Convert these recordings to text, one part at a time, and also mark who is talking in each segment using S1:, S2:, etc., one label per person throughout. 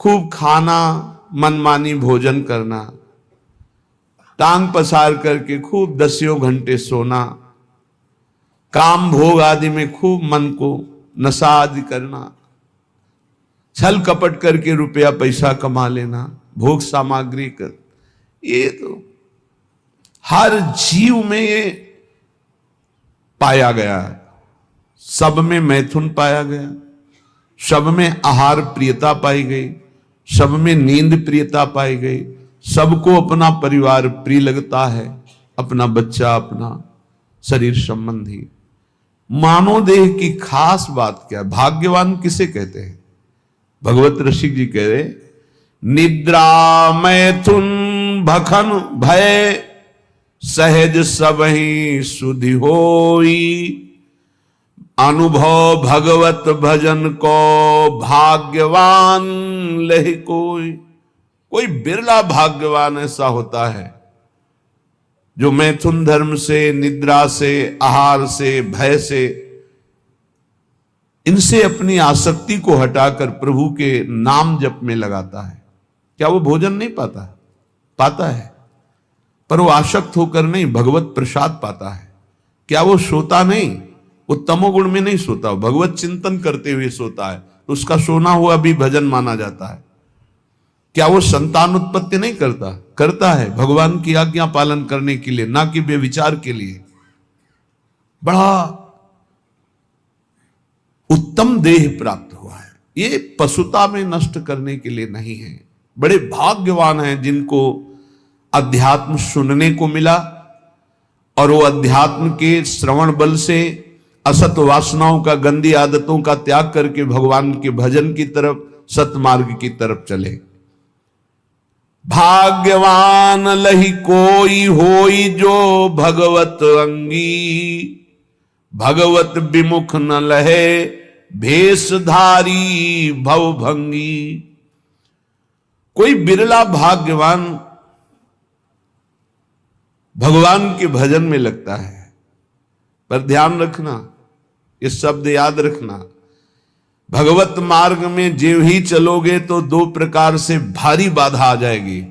S1: खूब खाना, मनमानी भोजन करना, टांग पसार करके खूब 10 घंटे सोना, काम भोग आदि में खूब मन को नशा आदि करना, छल कपट करके रुपया पैसा कमा लेना, भोग सामग्री कर, ये तो हर जीव में ये पाया गया है। सब में मैथुन पाया गया, सब में आहार प्रियता पाई गई, सब में नींद प्रियता पाई गई, सबको अपना परिवार प्रिय लगता है, अपना बच्चा, अपना शरीर संबंधी। मानव देह की खास बात क्या है? भाग्यवान किसे कहते हैं? भगवत ऋषि जी कह रहे, निद्रा मैथुन भखन भय सहज सबहि सुधि होई, अनुभव भगवत भजन को भाग्यवान लहि कोई। कोई बिरला भाग्यवान ऐसा होता है जो मैथुन धर्म से, निद्रा से, आहार से, भय से, इनसे अपनी आसक्ति को हटाकर प्रभु के नाम जप में लगाता है। क्या वो भोजन नहीं पाता? पाता है, पर वो आसक्त होकर नहीं, भगवत प्रसाद पाता है। क्या वो सोता नहीं? वो तमोगुण में नहीं सोता, भगवत चिंतन करते हुए सोता है, तो उसका सोना हुआ भी भजन माना जाता है। क्या वो संतान उत्पत्ति नहीं करता? करता है, भगवान की आज्ञा पालन करने के लिए, ना कि व्यभिचार के लिए। बड़ा उत्तम देह प्राप्त हुआ है, ये पशुता में नष्ट करने के लिए नहीं है। बड़े भाग्यवान हैं जिनको अध्यात्म सुनने को मिला, और वो अध्यात्म के श्रवण बल से असत वासनाओं का, गंदी आदतों का त्याग करके भगवान के भजन की तरफ, सतमार्ग की तरफ चले। भाग्यवान लहि कोई होई जो भगवत अंगी, भगवत विमुख न लहे भेषधारी भवभंगी। कोई बिरला भाग्यवान भगवान के भजन में लगता है। पर ध्यान रखना, ये शब्द याद रखना, भगवत मार्ग में जो ही चलोगे तो दो प्रकार से भारी बाधा आ जाएगी।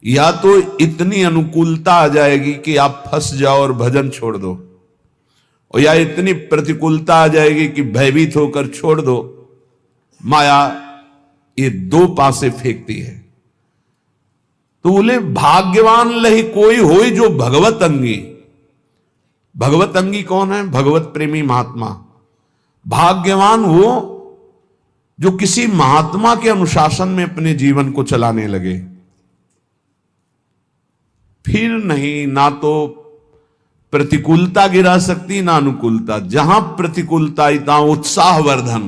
S1: या तो इतनी अनुकूलता आ जाएगी कि आप फंस जाओ और भजन छोड़ दो, और या इतनी प्रतिकूलता आ जाएगी कि भयभीत होकर छोड़ दो। माया ये दो पासे फेंकती है। तो बोले भाग्यवान लहि कोई होई जो भगवत अंगी। भगवत अंगी कौन है? भगवत प्रेमी महात्मा। भाग्यवान वो जो किसी महात्मा के अनुशासन में अपने जीवन को चलाने लगे। फिर नहीं, ना तो प्रतिकूलता गिरा सकती, ना अनुकूलता। जहां प्रतिकूलता आई तहां उत्साहवर्धन,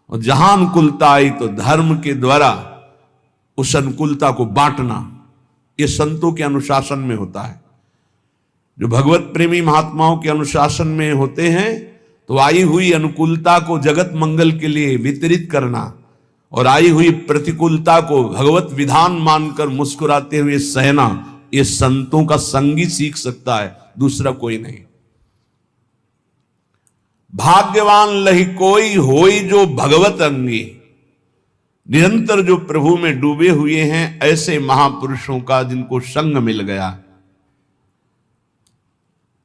S1: और जहां अनुकूलता आई तो धर्म के द्वारा उस अनुकूलता को बांटना। यह संतों के अनुशासन में होता है। जो भगवत प्रेमी महात्माओं के अनुशासन में होते हैं तो आई हुई अनुकूलता को जगत मंगल के लिए वितरित करना, और आई हुई प्रतिकूलता को भगवत विधान मानकर मुस्कुराते हुए सहना, ये संतों का संगी सीख सकता है, दूसरा कोई नहीं। भाग्यवान लहि कोई होई जो भगवत अंगी। निरंतर जो प्रभु में डूबे हुए हैं, ऐसे महापुरुषों का जिनको संग मिल गया।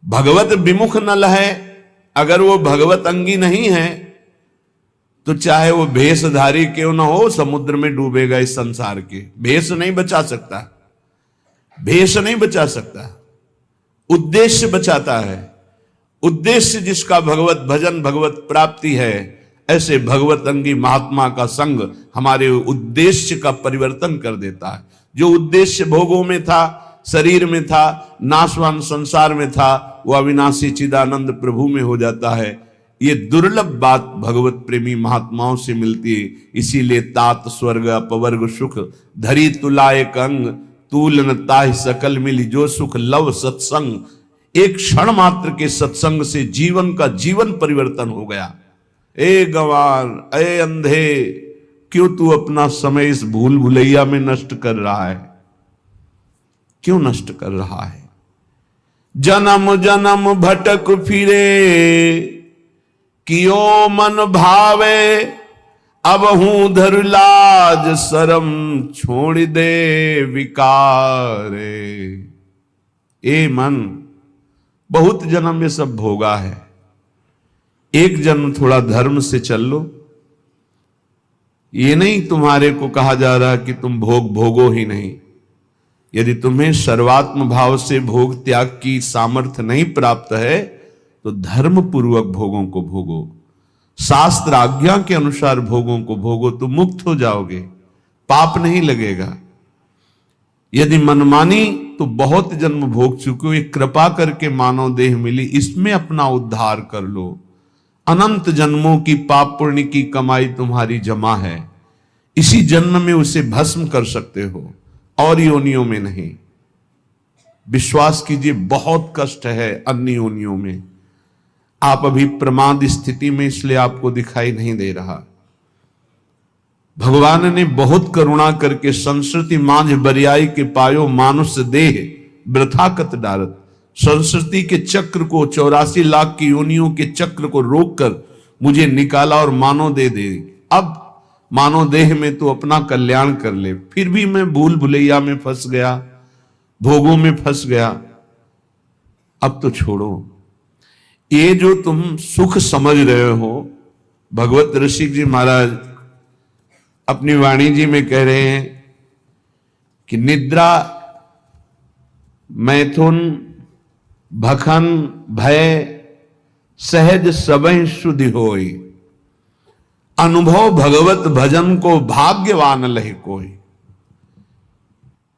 S1: भगवत विमुख न लहे, अगर वो भगवत अंगी नहीं है तो चाहे वो भेषधारी क्यों ना हो, समुद्र में डूबेगा। इस संसार के भेष नहीं बचा सकता, भेष नहीं बचा सकता, उद्देश्य बचाता है। उद्देश्य जिसका भगवत भजन, भगवत प्राप्ति है, ऐसे भगवत अंगी महात्मा का संग हमारे उद्देश्य का परिवर्तन कर देता है। जो उद्देश्य भोगों में था, शरीर में था, नाशवान संसार में था, वो अविनाशी चिदानंद प्रभु में हो जाता है। ये दुर्लभ बात भगवत प्रेमी महात्माओं से मिलती है। इसीलिए तात स्वर्ग अपवर्ग सुख धरी तुलाए कंग, तूल न ताहि सकल मिली जो सुख लव सत्संग। एक क्षण मात्र के सत्संग से जीवन का जीवन परिवर्तन हो गया। ए गंवार, ए अंधे, क्यों तू अपना समय इस भूल भुलैया में नष्ट कर रहा है? क्यों नष्ट कर रहा है? जन्म जन्म भटक फिरे, कियो मन भावे, अब हूं धर लाज शरम छोड़ दे विकारे। ए मन, बहुत जन्म ये सब भोगा है, एक जन्म थोड़ा धर्म से चल लो। ये नहीं तुम्हारे को कहा जा रहा कि तुम भोग भोगो ही नहीं। यदि तुम्हें सर्वात्म भाव से भोग त्याग की सामर्थ्य नहीं प्राप्त है तो धर्म पूर्वक भोगों को भोगो, शास्त्र आज्ञा के अनुसार भोगों को भोगो, तो मुक्त हो जाओगे, पाप नहीं लगेगा। यदि मनमानी तो बहुत जन्म भोग चुके हो, एक कृपा करके मानव देह मिली, इसमें अपना उद्धार कर लो। अनंत जन्मों की पाप पुण्य की कमाई तुम्हारी जमा है, इसी जन्म में उसे भस्म कर सकते हो और योनियों में नहीं। विश्वास कीजिए, बहुत कष्ट है अन्य योनियों में। आप अभी प्रमाद स्थिति में, इसलिए आपको दिखाई नहीं दे रहा। भगवान ने बहुत करुणा करके संस्कृति मांझ बरियाई के पायो मानुष देह वृथा कत डारत। संस्कृति के चक्र को, 84 लाख की योनियों के चक्र को रोककर मुझे निकाला और मानव दे दे। अब मानव देह में तो अपना कल्याण कर ले, फिर भी मैं भूल भुलैया में फंस गया, भोगों में फंस गया। अब तो छोड़ो। ये जो तुम सुख समझ रहे हो, भगवत ऋषि जी महाराज अपनी वाणी जी में कह रहे हैं कि निद्रा, मैथुन, भखन, भय सहज सबहि शुद्धि होई। अनुभव भगवत भजन को भाग्यवान लहे कोई।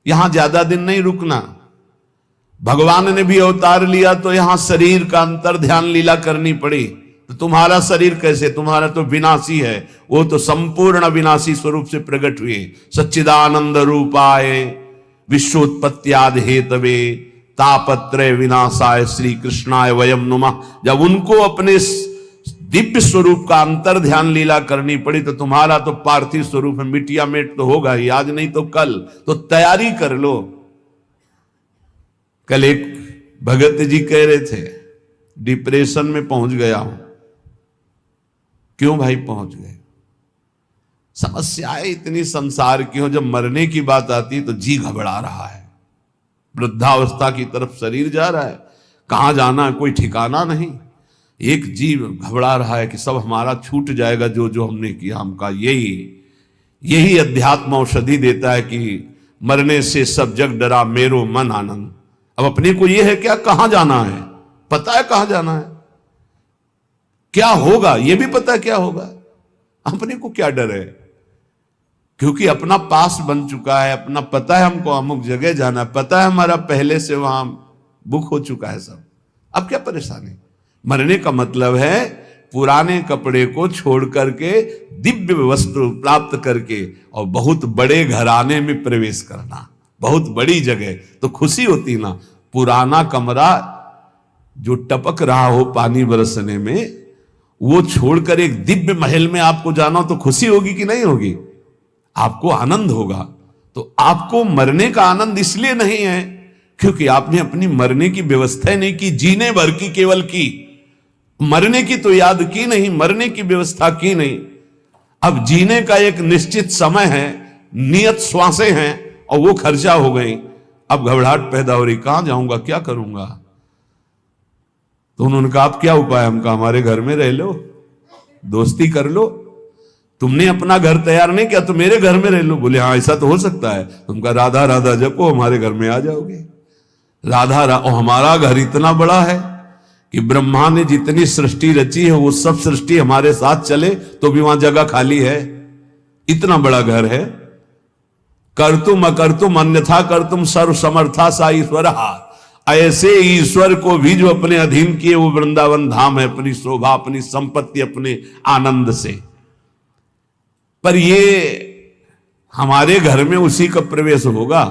S1: यहां ज्यादा दिन नहीं रुकना। भगवान ने भी अवतार लिया तो यहां शरीर का अंतर ध्यान लीला करनी पड़ी। तो तुम्हारा शरीर कैसे, तुम्हारा तो विनाशी है, वो तो संपूर्ण विनाशी स्वरूप से प्रकट हुए। सच्चिदानंद रूपाय विश्वोत्पत्त्यादि हेतवे तापत्रय विनाशाय श्री कृष्णाय वयम नुमः। जब उनको अपने दिव्य स्वरूप का अंतर ध्यान लीला करनी पड़ी तो तुम्हारा तो पार्थिव स्वरूप में मिटिया मेट तो होगा ही, आज नहीं तो कल। तो तैयारी कर लो। कल एक भगत जी कह रहे थे डिप्रेशन में पहुंच गया हूं। क्यों भाई पहुंच गए? समस्याएं इतनी संसार की हो, जब मरने की बात आती तो जी घबरा रहा है, वृद्धावस्था की तरफ शरीर जा रहा है, कहां जाना है कोई ठिकाना नहीं। एक जीव घबरा रहा है कि सब हमारा छूट जाएगा, जो जो हमने किया हमका। यही अध्यात्म औषधि देता है कि मरने से सब जग डरा मेरो मन आनंद। अब अपने को यह है क्या, कहां जाना है, पता है कहां जाना है, क्या होगा यह भी पता है क्या होगा। अपने को क्या डर है, क्योंकि अपना पास बन चुका है, अपना पता है हमको अमुक जगह जाना है, पता है हमारा पहले से वहां बुक हो चुका है सब। अब क्या परेशानी। मरने का मतलब है पुराने कपड़े को छोड़ करके दिव्य वस्त्र प्राप्त करके और बहुत बड़े घराने में प्रवेश करना, बहुत बड़ी जगह। तो खुशी होती ना। पुराना कमरा जो टपक रहा हो पानी बरसने में, वो छोड़कर एक दिव्य महल में आपको जाना, तो खुशी होगी कि नहीं होगी? आपको आनंद होगा। तो आपको मरने का आनंद इसलिए नहीं है क्योंकि आपने अपनी मरने की व्यवस्था नहीं की, जीने भर की केवल की, मरने की तो याद की नहीं, मरने की व्यवस्था की नहीं। अब जीने का एक निश्चित समय है, नियत श्वासें हैं और वो खर्चा हो गई। अब घबराहट पैदा हो रही, कहां जाऊंगा, क्या करूंगा। तो उन्होंने कहा आप क्या उपाय, हमका हमारे घर में रह लो, दोस्ती कर लो। तुमने अपना घर तैयार नहीं किया तो मेरे घर में रह लो। बोले हाँ ऐसा तो हो सकता है। तुमका राधा राधा जपो, हमारे घर में आ जाओगे। राधा और हमारा घर इतना बड़ा है कि ब्रह्मा ने जितनी सृष्टि रची है वो सब सृष्टि हमारे साथ चले तो भी वहां जगह खाली है। इतना बड़ा घर है। कर्तुम अकर्तुम अन्यथा कर्तुम सर्व समर्था सा ईश्वर। ऐसे ईश्वर को भी जो अपने अधीन किए वो वृंदावन धाम है, अपनी शोभा, अपनी संपत्ति, अपने आनंद से। पर ये हमारे घर में उसी का प्रवेश होगा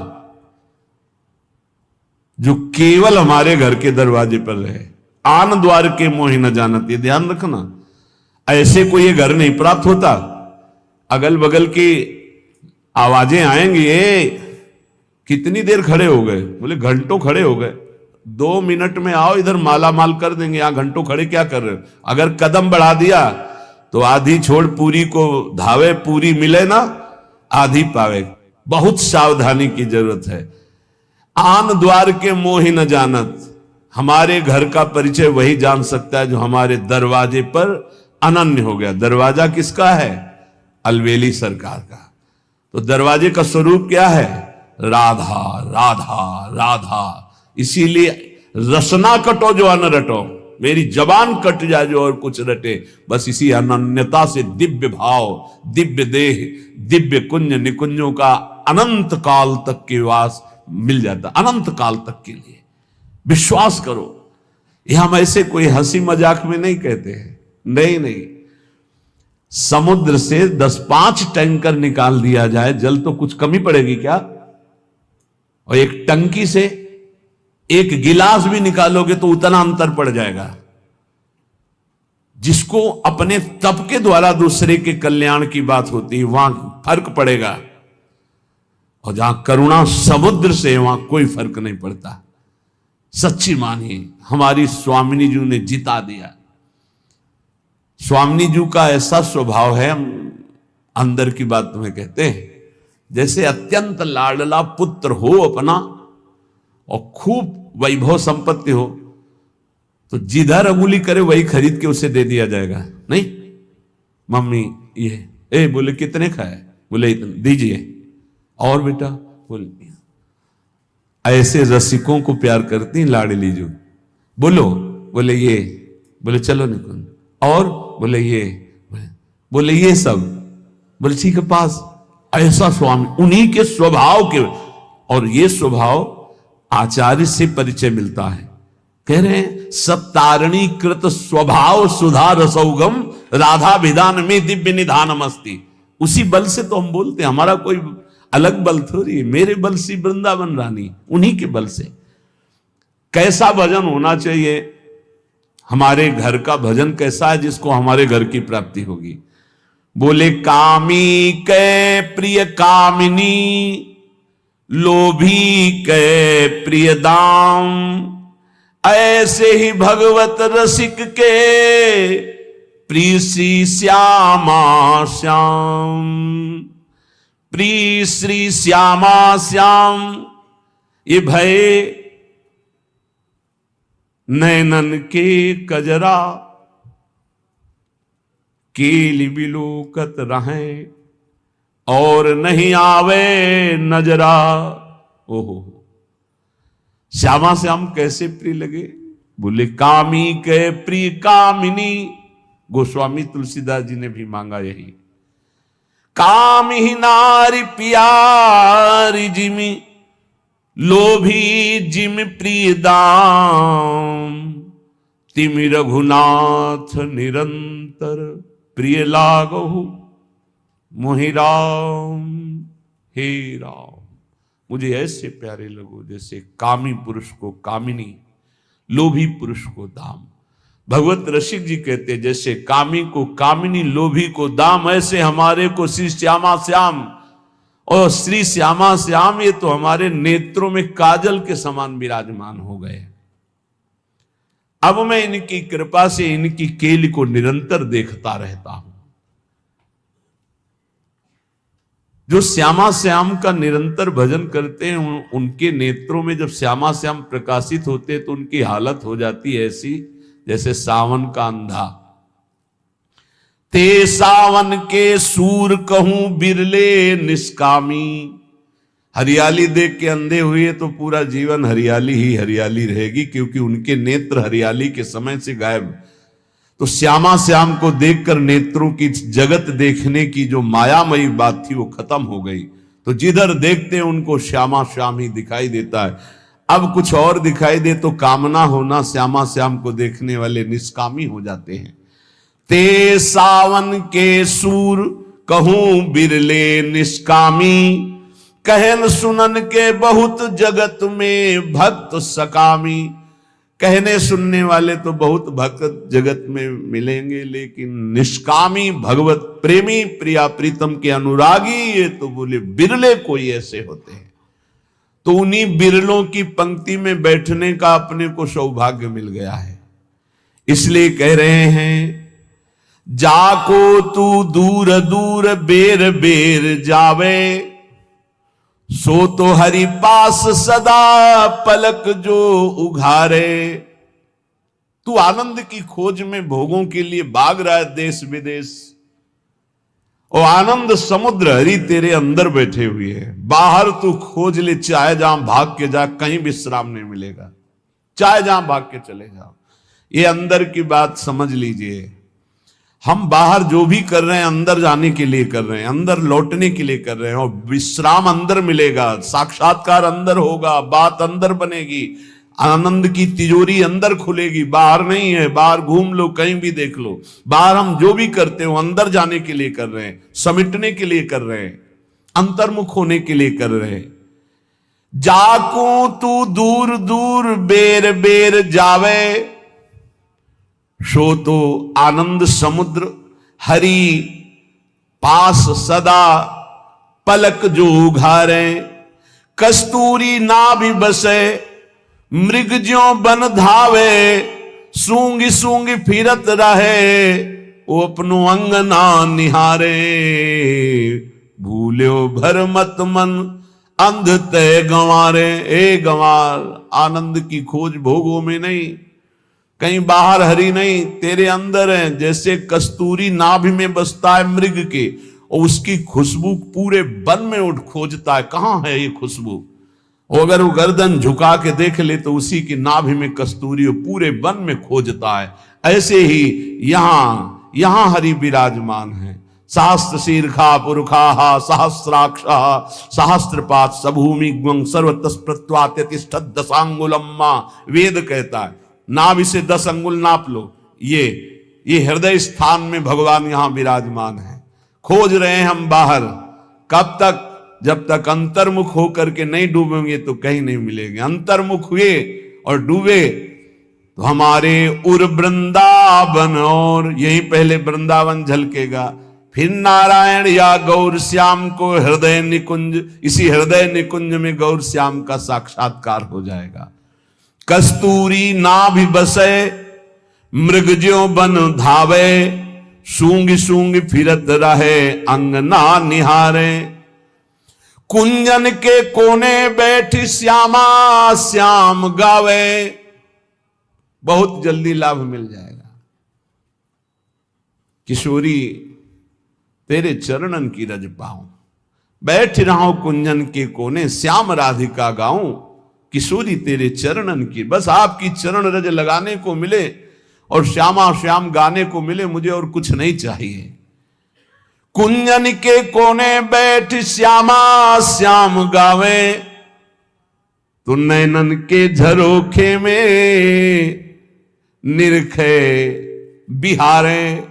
S1: जो केवल हमारे घर के दरवाजे पर रहे। आन द्वार के मोहि न जानत, ये ध्यान रखना। ऐसे कोई ये घर नहीं प्राप्त होता। अगल बगल की आवाजें आएंगी, कितनी देर खड़े हो गए? बोले घंटों खड़े हो गए। 2 मिनट में आओ, इधर माला माल कर देंगे। यहां घंटों खड़े क्या कर रहे हो? अगर कदम बढ़ा दिया तो आधी छोड़ पूरी को धावे, पूरी मिले ना आधी पावे। बहुत सावधानी की जरूरत है। आन द्वार के मोहि न जानत, हमारे घर का परिचय वही जान सकता है जो हमारे दरवाजे पर अनन्य हो गया। दरवाजा किसका है? अलवेली सरकार का। तो दरवाजे का स्वरूप क्या है? राधा राधा राधा। इसीलिए रसना कटो जो अन रटो, मेरी जबान कट जाए जो और कुछ रटे। बस इसी अनन्यता से दिव्य भाव, दिव्य देह, दिव्य कुंज निकुंजों का अनंत काल तक के वास मिल जाता, अनंत काल तक के लिए। विश्वास करो, यह हम ऐसे कोई हंसी मजाक में नहीं कहते हैं। नहीं, समुद्र से 10-5 टैंकर निकाल दिया जाए, जल तो कुछ कमी पड़ेगी क्या? और एक टंकी से एक गिलास भी निकालोगे तो उतना अंतर पड़ जाएगा। जिसको अपने तप के द्वारा दूसरे के कल्याण की बात होती है वहां फर्क पड़ेगा, और जहां करुणा समुद्र से वहां कोई फर्क नहीं पड़ता। सच्ची मानिए, हमारी स्वामिनी जी ने जिता दिया। स्वामिनी जी का ऐसा स्वभाव है, हम अंदर की बात तुम्हें कहते हैं, जैसे अत्यंत लाडला पुत्र हो अपना और खूब वैभव संपत्ति हो तो जिधर अंगुली करे वही खरीद के उसे दे दिया जाएगा। नहीं, मम्मी ये बोले कितने का है? बोले इतने दीजिए। और बेटा बोले, ऐसे रसिकों को प्यार करती लाडली जो। बोलो, बोले ये, बोले चलो निकुंज, और बोले ये, बोले ये सब, बोले ठीक है पास। ऐसा स्वामी, उन्हीं के स्वभाव के, और ये स्वभाव आचार्य से परिचय मिलता है। कह रहे हैं सब तारणी कृत स्वभाव सुधा रसौगम राधा विधान में दिव्य निधानम अस्ति। उसी बल से तो हम बोलते हैं, हमारा कोई अलग बल थोड़ी है। मेरे बल से वृंदावन रानी, उन्हीं के बल से। कैसा भजन होना चाहिए? हमारे घर का भजन कैसा है जिसको हमारे घर की प्राप्ति होगी? बोले कामी के प्रिय कामिनी, लोभी के प्रिय दाम, ऐसे ही भगवत रसिक के प्रिय श्री श्यामा श्याम। प्रिय श्री श्यामा श्याम, ये भय नैनन के कजरा, केली बिलोकत रहें और नहीं आवे नजरा। ओहो, श्यामा श्याम कैसे प्रिय लगे? बोले कामी के प्रिय कामिनी। गोस्वामी तुलसीदास जी ने भी मांगा यही। काम ही नारी प्यारी जिमी, लोभी जिम प्रिय दाम, तिमि रघुनाथ निरंतर प्रिय लागहु मोहि राम। हे राम, मुझे ऐसे प्यारे लगो जैसे कामी पुरुष को कामिनी, लोभी पुरुष को दाम। भगवत रसिक जी कहते हैं जैसे कामी को कामिनी, लोभी को दाम, ऐसे हमारे को श्री श्यामा श्याम। और श्री श्यामा श्याम ये तो हमारे नेत्रों में काजल के समान विराजमान हो गए। अब मैं इनकी कृपा से इनकी केली को निरंतर देखता रहता हूं। जो श्यामा श्याम का निरंतर भजन करते हैं उनके नेत्रों में जब श्यामा श्याम प्रकाशित होते हैं तो उनकी हालत हो जाती है ऐसी जैसे सावन का अंधा। ते सावन के सूर कहूं बिरले निष्कामी। हरियाली देख के अंधे हुए तो पूरा जीवन हरियाली ही हरियाली रहेगी, क्योंकि उनके नेत्र हरियाली के समय से गायब। तो श्यामा श्याम को देखकर नेत्रों की जगत देखने की जो मायामयी बात थी वो खत्म हो गई। तो जिधर देखते हैं उनको श्यामा श्याम ही दिखाई देता है। अब कुछ और दिखाई दे तो कामना होना, श्यामा श्याम को देखने वाले निष्कामी हो जाते हैं। ते सावन के सूर कहूं बिरले निष्कामी, कहन सुनन के बहुत जगत में भक्त सकामी। कहने सुनने वाले तो बहुत भक्त जगत में मिलेंगे, लेकिन निष्कामी भगवत प्रेमी प्रिया प्रीतम के अनुरागी ये तो बोले बिरले कोई ऐसे होते हैं। तो उन्हीं बिरलों की पंक्ति में बैठने का अपने को सौभाग्य मिल गया है। इसलिए कह रहे हैं जाको तू दूर दूर बेर बेर जावे, सो तो हरि पास सदा पलक जो उघारे। तू आनंद की खोज में भोगों के लिए भाग रहा है देश विदेश, और आनंद समुद्र हरि तेरे अंदर बैठे हुए है। बाहर तू खोज ले, चाहे जहां भाग के जा, कहीं विश्राम नहीं मिलेगा, चाहे जहां भाग के चले जाओ। ये अंदर की बात समझ लीजिए। हम बाहर जो भी कर रहे हैं अंदर जाने के लिए कर रहे हैं, अंदर लौटने के लिए कर रहे हैं, और विश्राम अंदर मिलेगा, साक्षात्कार अंदर होगा, बात अंदर बनेगी, आनंद की तिजोरी अंदर खुलेगी, बाहर नहीं है। बाहर घूम लो, कहीं भी देख लो, बाहर हम जो भी करते हो अंदर जाने के लिए कर रहे हैं, समेटने के लिए कर रहे हैं, अंतर्मुख होने के लिए कर रहे हैं। जाको तू दूर दूर बेर बेर जावे, सो तो आनंद समुद्र हरि पास सदा पलक जो उघारे। कस्तूरी ना भी बसे मृग ज्यों बन धावे, सूंगी सूंगी फिरत रहे वो अपनो अंगना निहारे। भूल्यो भर मत मन अंध तय गंवारे। ए गंवार, आनंद की खोज भोगों में नहीं, कहीं बाहर हरि नहीं, तेरे अंदर है। जैसे कस्तूरी नाभि में बसता है मृग के, और उसकी खुशबू पूरे वन में उठ खोजता है, कहां है ये खुशबू। और अगर वो गर्दन झुका के देख ले तो उसी की नाभि में कस्तूरी पूरे वन में खोजता है। ऐसे ही यहां हरि विराजमान है। सहस्त्र शीर्षा पुरुषा सहस्राक्ष सहस्त्रपात सभूमि सर्वतस्प्रत्वात्यतिष्ठत् दशांगुलम्मा। वेद कहता है नाभि से 10 अंगुल नाप लो। ये हृदय स्थान में भगवान यहां विराजमान है। खोज रहे हैं हम बाहर, कब तक? जब तक अंतर्मुख होकर के नहीं डूबेंगे तो कहीं नहीं मिलेंगे। अंतर्मुख हुए और डूबे तो हमारे उर वृंदावन, और यही पहले वृंदावन झलकेगा, फिर नारायण या गौर श्याम को हृदय निकुंज, इसी हृदय निकुंज में गौर श्याम का साक्षात्कार हो जाएगा। कस्तूरी नाभि बसे मृग ज्यों बन धावे, सूंगी सूंगी फिरत रहे अंगना निहारे। कुंजन के कोने बैठी श्यामा श्याम गावे। बहुत जल्दी लाभ मिल जाएगा। किशोरी तेरे चरणन की रज पाऊं, बैठ रहा कुंजन के कोने, श्याम राधिका गाऊं। किशोरी तेरे चरणन की, बस आपकी चरण रज लगाने को मिले और श्यामा श्याम गाने को मिले, मुझे और कुछ नहीं चाहिए। कुंजन के कोने बैठ श्यामा श्याम गावे, तो नैनन के झरोखे में निरखे बिहारे।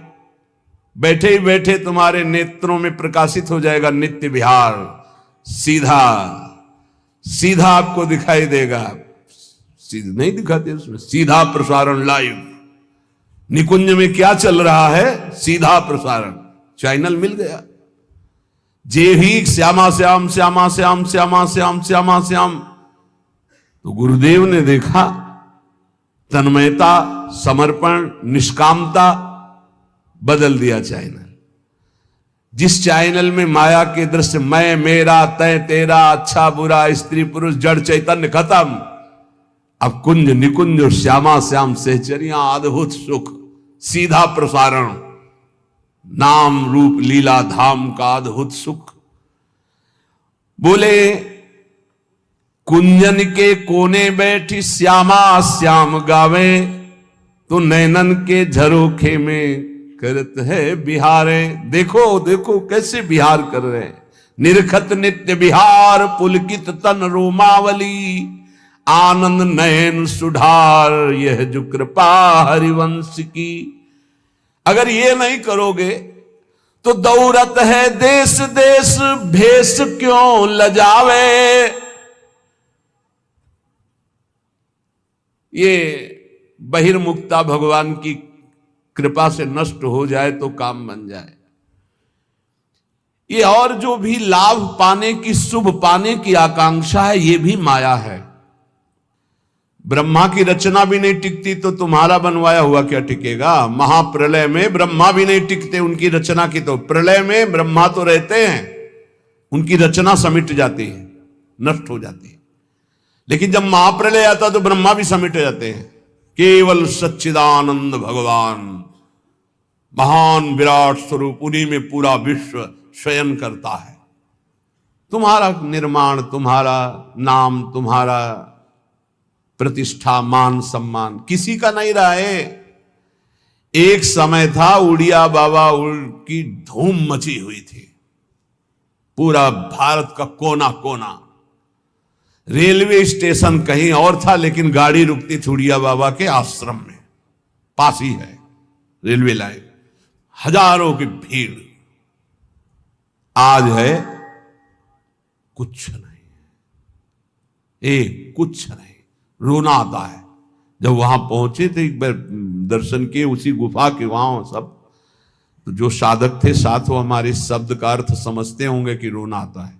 S1: बैठे ही बैठे तुम्हारे नेत्रों में प्रकाशित हो जाएगा नित्य विहार। सीधा सीधा आपको दिखाई देगा, सीधा नहीं दिखाते उसमें, सीधा प्रसारण लाइव। निकुंज में क्या चल रहा है? सीधा प्रसारण, चैनल मिल गया। जे ही श्यामा श्याम श्यामा श्याम श्यामा श्याम श्यामा श्याम, तो गुरुदेव ने देखा तन्मयता, समर्पण, निष्कामता, बदल दिया चैनल। जिस चैनल में माया के दृश्य, मैं मेरा तय तेरा, अच्छा बुरा, स्त्री पुरुष, जड़ चैतन्य खत्म। अब कुंज निकुंज और श्यामा श्याम सहचरियां, अद्भुत सुख, सीधा प्रसारण, नाम रूप लीला धाम का अद्भुत सुख। बोले कुंजन के कोने बैठी श्यामा श्याम गावे, तो नैनन के झरोखे में करत है बिहारे। देखो देखो कैसे बिहार कर रहे हैं। निरखत नित्य बिहार पुलकित तन रोमावली, आनंद नयन सुधार यह जो कृपा हरिवंश की। अगर ये नहीं करोगे तो दौरत है देश देश भेष क्यों लजावे। ये बहिर्मुक्ता भगवान की कृपा से नष्ट हो जाए तो काम बन जाए। ये और जो भी लाभ पाने की, शुभ पाने की आकांक्षा है, ये भी माया है। ब्रह्मा की रचना भी नहीं टिकती तो तुम्हारा बनवाया हुआ क्या टिकेगा। महाप्रलय में ब्रह्मा भी नहीं टिकते उनकी रचना की, तो प्रलय में ब्रह्मा तो रहते हैं, उनकी रचना समिट जाती है, नष्ट हो जाती है। लेकिन जब महाप्रलय आता तो ब्रह्मा भी समिट जाते हैं। केवल सच्चिदानंद भगवान महान विराट स्वरूप, उन्हीं में पूरा विश्व शयन करता है। तुम्हारा निर्माण, तुम्हारा नाम, तुम्हारा प्रतिष्ठा, मान सम्मान किसी का नहीं रहा है। एक समय था उड़िया बाबा की धूम मची हुई थी, पूरा भारत का कोना कोना। रेलवे स्टेशन कहीं और था, लेकिन गाड़ी रुकती थी उड़िया बाबा के आश्रम में, पास ही है रेलवे लाइन, हजारों की भीड़। आज है कुछ नहीं, एक कुछ नहीं। रोना आता है। जब वहां पहुंचे थे, एक बार दर्शन किए उसी गुफा के, वहां सब तो जो साधक थे साथ, वो हमारे शब्द का अर्थ समझते होंगे कि रोना आता है।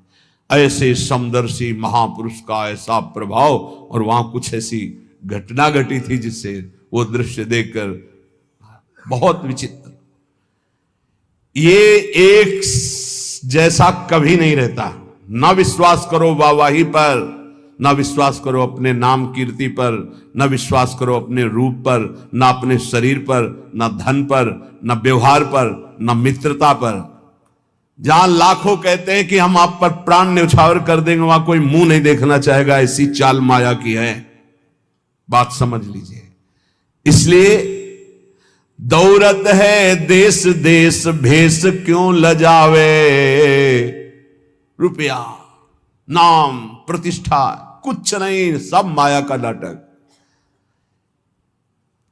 S1: ऐसे समदर्शी महापुरुष का ऐसा प्रभाव, और वहां कुछ ऐसी घटना घटी थी जिससे वो दृश्य देखकर बहुत विचित्र। ये एक जैसा कभी नहीं रहता। ना विश्वास करो वाहवाही पर, ना विश्वास करो अपने नाम कीर्ति पर, ना विश्वास करो अपने रूप पर, ना अपने शरीर पर, ना धन पर, ना व्यवहार पर, ना मित्रता पर। जहां लाखों कहते हैं कि हम आप पर प्राण न्यौछावर कर देंगे, वहां कोई मुंह नहीं देखना चाहेगा। ऐसी चाल माया की है, बात समझ लीजिए। इसलिए दौरत है देश देश, भेष क्यों लजावे। रुपया, नाम, प्रतिष्ठा कुछ नहीं, सब माया का नाटक।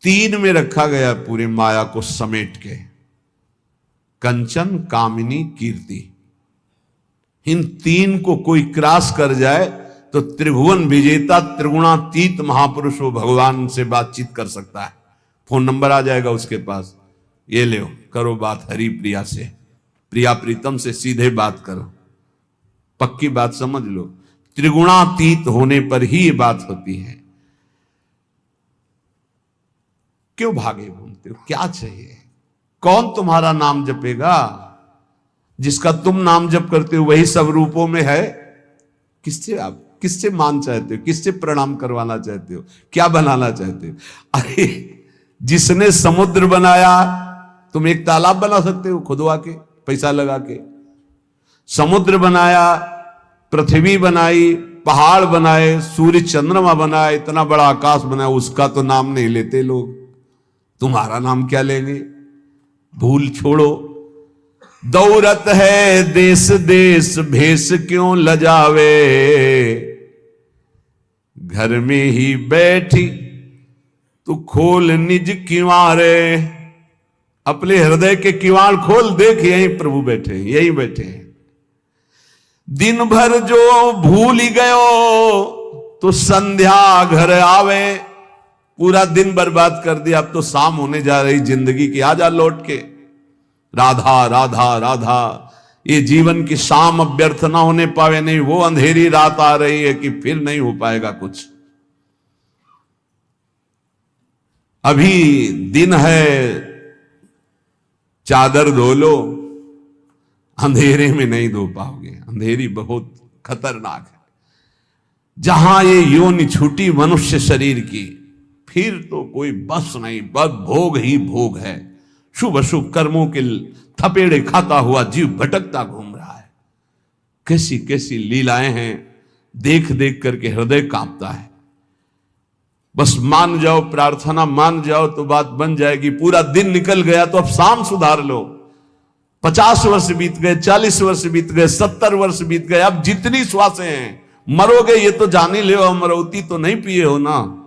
S1: तीन में रखा गया पूरे माया को समेट के, कंचन, कामिनी, कीर्ति। इन तीन को कोई क्रॉस कर जाए तो त्रिभुवन विजेता त्रिगुणातीत महापुरुष वो भगवान से बातचीत कर सकता है। फोन नंबर आ जाएगा उसके पास, ये ले करो बात हरि प्रिया से, प्रिया प्रीतम से सीधे बात करो, पक्की बात समझ लो। त्रिगुणातीत होने पर ही ये बात होती है। क्यों भागे घूमते हो, क्या चाहिए? कौन तुम्हारा नाम जपेगा? जिसका तुम नाम जप करते हो वही सब रूपों में है। किससे आप, किससे मान चाहते हो, किससे प्रणाम करवाना चाहते हो, क्या बनाना चाहते हो? अरे जिसने समुद्र बनाया, तुम एक तालाब बना सकते हो खुदवा के, पैसा लगा के। समुद्र बनाया, पृथ्वी बनाई, पहाड़ बनाए, सूर्य चंद्रमा बनाए, इतना बड़ा आकाश बनाया, उसका तो नाम नहीं लेते लोग। तुम्हारा नाम क्या लेंगे? भूल छोड़ो। दौरत है देश देश, भेष क्यों लजावे। घर में ही बैठी तू खोल निज किवारे। अपने हृदय के किवाड़ खोल, देख यहीं प्रभु बैठे, यहीं बैठे हैं। दिन भर जो भूल ही गयो तो संध्या घर आवे। पूरा दिन बर्बाद कर दिया, अब तो शाम होने जा रही जिंदगी की, आजा लौट के। राधा राधा राधा, ये जीवन की शाम अब व्यर्थ ना होने पावे। नहीं, वो अंधेरी रात आ रही है कि फिर नहीं हो पाएगा कुछ। अभी दिन है, चादर धो लो, अंधेरे में नहीं धो पाओगे। अंधेरी बहुत खतरनाक है। जहां ये योनि छूटी मनुष्य शरीर की, फिर तो कोई बस नहीं, बस भोग ही भोग है। शुभ अशुभ कर्मों के थपेड़े खाता हुआ जीव भटकता घूम रहा है। कैसी कैसी लीलाएं हैं, देख देख करके हृदय कांपता है। बस मान जाओ, प्रार्थना मान जाओ तो बात बन जाएगी। पूरा दिन निकल गया तो अब शाम सुधार लो। 50 वर्ष बीत गए, 40 वर्ष बीत गए, 70 वर्ष बीत गए, अब जितनी श्वासें हैं, मरोगे ये तो जान ही ले, अमरौती तो नहीं पिए हो ना।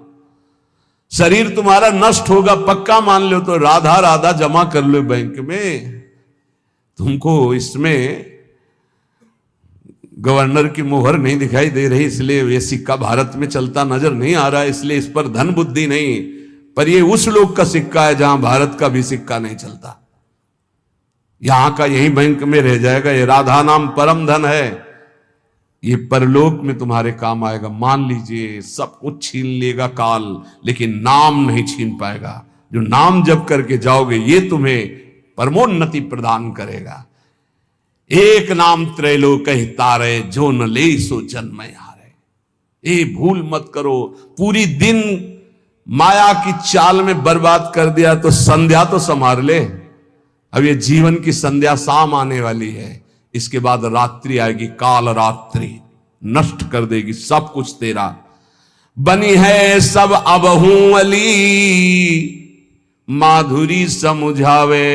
S1: शरीर तुम्हारा नष्ट होगा पक्का मान लो, तो राधा राधा जमा कर लो बैंक में। तुमको इसमें गवर्नर की मोहर नहीं दिखाई दे रही, इसलिए ये सिक्का भारत में चलता नजर नहीं आ रहा है, इसलिए इस पर धन बुद्धि नहीं। पर ये उस लोग का सिक्का है जहां भारत का भी सिक्का नहीं चलता। यहां का यही बैंक में रह जाएगा। ये राधा नाम परम धन है। ये परलोक में तुम्हारे काम आएगा। मान लीजिए सब कुछ छीन लेगा काल, लेकिन नाम नहीं छीन पाएगा। जो नाम जप करके जाओगे ये तुम्हें परमोन्नति प्रदान करेगा। एक नाम त्रैलोक तारे, जो न ले सो जन्म हारे। ये भूल मत करो। पूरी दिन माया की चाल में बर्बाद कर दिया तो संध्या तो संभाल ले। अब ये जीवन की संध्या शाम आने वाली है, इसके बाद रात्रि आएगी, काल रात्रि नष्ट कर देगी सब कुछ तेरा। बनी है सब अबहू अली, माधुरी समुझावे।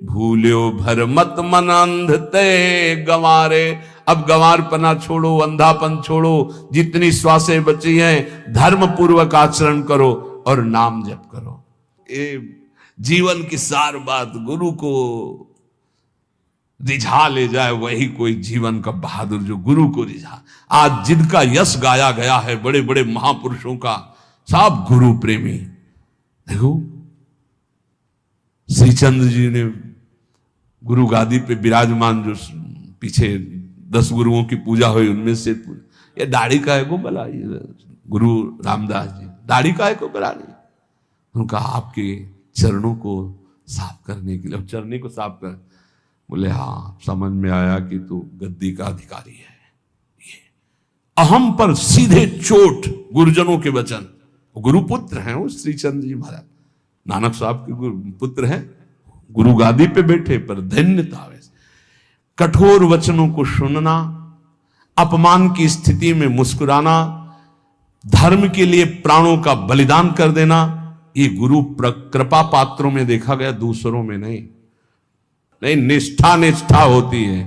S1: भूल्यो भर मत मन अंध ते गंवारे। अब गंवारपना छोड़ो, अंधापन छोड़ो, जितनी श्वासें बची हैं धर्म पूर्वक आचरण करो और नाम जप करो। ये जीवन की सार बात गुरु को रिझा ले जाए वही कोई जीवन का बहादुर, जो गुरु को रिझा। आज जिनका यश गाया गया है बड़े बड़े महापुरुषों का, सब गुरु प्रेमी। देखो श्रीचंद्र जी ने गुरु गादी पे विराजमान, जो पीछे 10 गुरुओं की पूजा हुई उनमें से ये दाढ़ी का है को बला, गुरु रामदास जी दाढ़ी का है को बला नहीं। उनका आपके चरणों को साफ करने के लिए, चरनी को साफ कर, बोले हाँ समझ में आया कि तू गद्दी का अधिकारी है। ये अहम पर सीधे चोट गुरुजनों के वचन। गुरुपुत्र हैं वो श्रीचंद्र जी महाराज, नानक साहब के पुत्र हैं, गुरु गादी पे बैठे, पर धन्यता वैसे। कठोर वचनों को सुनना, अपमान की स्थिति में मुस्कुराना, धर्म के लिए प्राणों का बलिदान कर देना, ये गुरु कृपा पात्रों में देखा गया, दूसरों में नहीं। निष्ठा निष्ठा होती है।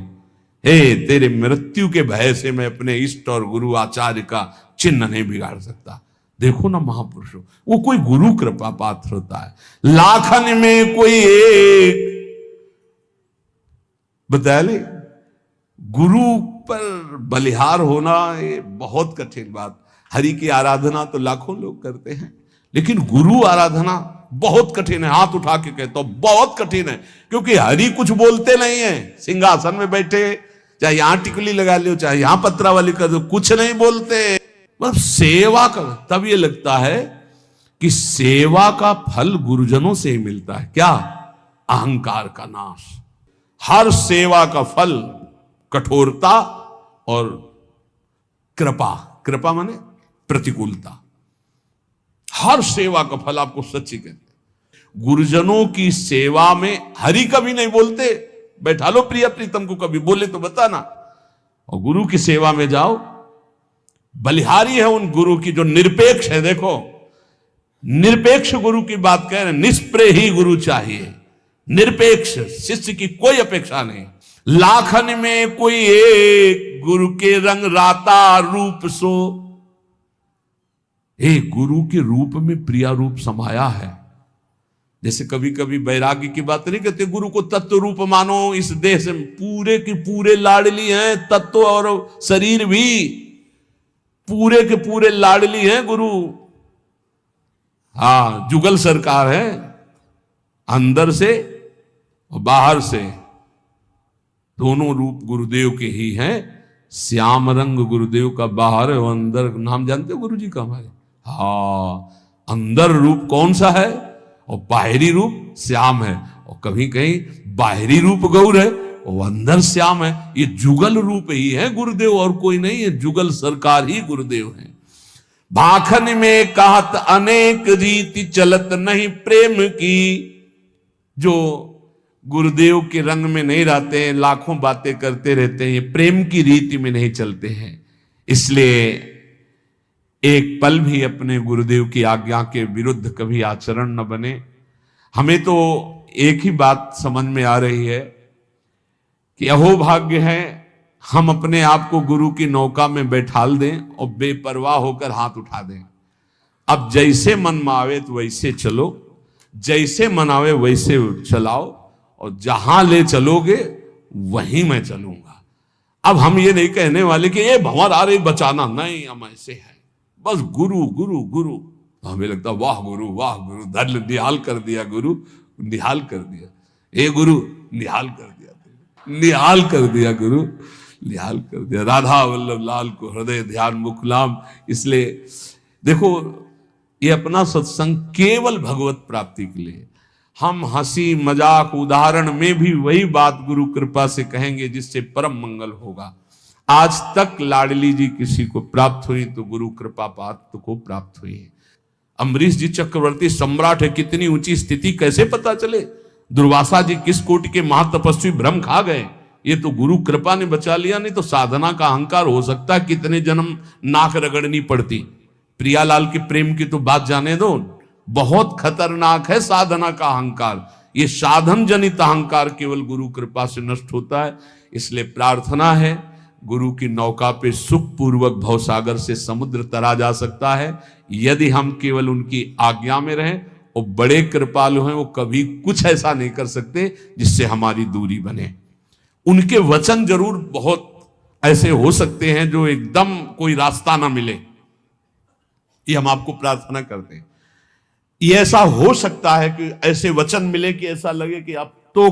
S1: हे तेरे मृत्यु के भय से मैं अपने इष्ट और गुरु आचार्य का चिन्ह नहीं बिगाड़ सकता। देखो ना महापुरुषों, वो कोई गुरु कृपा पात्र होता है। लाखन में कोई एक बता ले, गुरु पर बलिहार होना ये बहुत कठिन बात। हरि की आराधना तो लाखों लोग करते हैं, लेकिन गुरु आराधना बहुत कठिन है। हाथ उठा के कहता हूं बहुत कठिन है, क्योंकि हरि कुछ बोलते नहीं है। सिंहासन में बैठे, चाहे यहां टिकली लगा लो, चाहे यहां पत्रावली कर दो, कुछ नहीं बोलते। मतलब सेवा कर, तब ये लगता है कि सेवा का फल गुरुजनों से ही मिलता है। क्या? अहंकार का नाश। हर सेवा का फल कठोरता और कृपा, कृपा माने प्रतिकूलता। हर सेवा का फल आपको सच्ची कहते। गुरुजनों की सेवा में हरि कभी नहीं बोलते, बैठा लो प्रिय प्रीतम को, कभी बोले तो बताना। और गुरु की सेवा में जाओ, बलिहारी है उन गुरु की जो निरपेक्ष है। देखो निरपेक्ष गुरु की बात कह रहे हैं, निष्प्रेय ही गुरु चाहिए, निरपेक्ष शिष्य की कोई अपेक्षा नहीं। लाखन में कोई एक गुरु के रंग राता रूप सो। एक गुरु के रूप में प्रिया रूप समाया है। जैसे कभी कभी वैराग्य की बात नहीं कहते, गुरु को तत्व रूप मानो। इस देह से पूरे के पूरे लाडली हैं, तत्व और शरीर भी पूरे के पूरे लाडली हैं गुरु। हाँ, जुगल सरकार है, अंदर से और बाहर से दोनों रूप गुरुदेव के ही हैं। श्याम रंग गुरुदेव का बाहर है, अंदर नाम जानते हो गुरु जी का हमारे? हाँ, अंदर रूप कौन सा है और बाहरी रूप श्याम है। और कभी कहीं बाहरी रूप गौर है और अंदर श्याम है। ये जुगल रूप ही है गुरुदेव, और कोई नहीं है। जुगल सरकार ही गुरुदेव है। भाखन में कहत अनेक रीति चलत नहीं प्रेम की। जो गुरुदेव के रंग में नहीं रहते हैं, लाखों बातें करते रहते हैं, ये प्रेम की रीति में नहीं चलते हैं। इसलिए एक पल भी अपने गुरुदेव की आज्ञा के विरुद्ध कभी आचरण न बने। हमें तो एक ही बात समझ में आ रही है कि अहोभाग्य है हम अपने आप को गुरु की नौका में बैठाल दें और बेपरवाह होकर हाथ उठा दें। अब जैसे मन में आवे तो वैसे चलो, जैसे मन आवे वैसे चलाओ, और जहां ले चलोगे वहीं मैं चलूंगा। अब हम ये नहीं कहने वाले कि ये भंवर आ रही बचाना, नहीं, हम ऐसे हैं बस गुरु गुरु गुरु। तो हमें लगता वाह गुरु, धर्म निहाल कर दिया गुरु, निहाल कर दिया, ए गुरु निहाल कर दिया, निहाल कर दिया गुरु। निहाल कर दिया, राधा वल्लभ लाल को हृदय ध्यान मुखलाम। इसलिए देखो, ये अपना सत्संग केवल भगवत प्राप्ति के लिए। हम हंसी मजाक उदाहरण में भी वही बात गुरु कृपा से कहेंगे जिससे परम मंगल होगा। आज तक लाडली जी किसी को प्राप्त हुई तो गुरु कृपा पात्र को प्राप्त हुई है। अम्बरीश जी चक्रवर्ती सम्राट है, कितनी ऊंची स्थिति कैसे पता चले? दुर्वासा जी किस कोटि के महातपस्वी भ्रम खा गए, ये तो गुरु कृपा ने बचा लिया, नहीं तो साधना का अहंकार हो सकता है कितने जन्म नाक रगड़नी पड़ती। प्रियालाल के प्रेम की तो बात जाने दो, बहुत खतरनाक है साधना का अहंकार। ये साधन जनित अहंकार केवल गुरु कृपा से नष्ट होता है। इसलिए प्रार्थना है, गुरु की नौका पे सुखपूर्वक भवसागर से समुद्र तरा जा सकता है यदि हम केवल उनकी आज्ञा में रहें। और बड़े कृपालु हैं, वो कभी कुछ ऐसा नहीं कर सकते जिससे हमारी दूरी बने। उनके वचन जरूर बहुत ऐसे हो सकते हैं जो एकदम कोई रास्ता ना मिले, ये हम आपको प्रार्थना करते हैं। ये ऐसा हो सकता है कि ऐसे वचन मिले कि ऐसा लगे कि अब तो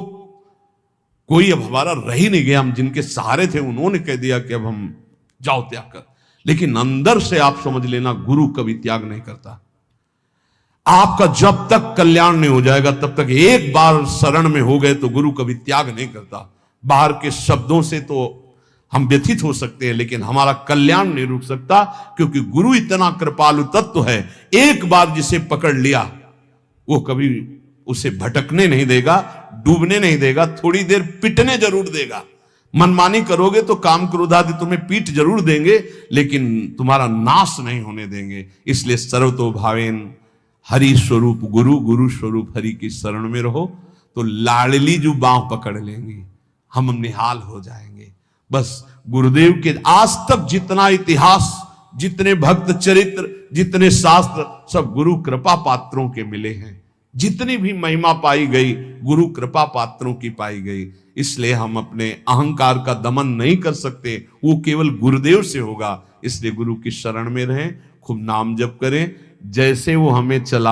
S1: कोई अब हमारा रह ही नहीं गया, हम जिनके सहारे थे उन्होंने कह दिया कि अब हम जाओ त्याग कर। लेकिन अंदर से आप समझ लेना, गुरु कभी त्याग नहीं करता। आपका जब तक कल्याण नहीं हो जाएगा तब तक, एक बार शरण में हो गए तो गुरु कभी त्याग नहीं करता। बाहर के शब्दों से तो हम व्यथित हो सकते हैं लेकिन हमारा कल्याण नहीं रुक सकता, क्योंकि गुरु इतना कृपालु तत्व है, एक बार जिसे पकड़ लिया वो कभी उसे भटकने नहीं देगा, डूबने नहीं देगा, थोड़ी देर पिटने जरूर देगा। मनमानी करोगे तो काम क्रोध आदि तुम्हें पीट जरूर देंगे लेकिन तुम्हारा नाश नहीं होने देंगे। इसलिए सर्वतो भावेन हरि स्वरूप गुरु, गुरु स्वरूप हरि की शरण में रहो तो लाडली जो बांह पकड़ लेंगी, हम निहाल हो जाएंगे। बस गुरुदेव के आज तक जितना इतिहास, जितने भक्त चरित्र, जितने शास्त्र, सब गुरु कृपा पात्रों के मिले हैं। जितनी भी महिमा पाई गई गुरु कृपा पात्रों की पाई गई। इसलिए हम अपने अहंकार का दमन नहीं कर सकते, वो केवल गुरुदेव से होगा। इसलिए गुरु की शरण में रहें, खूब नाम जप करें, जैसे वो हमें चला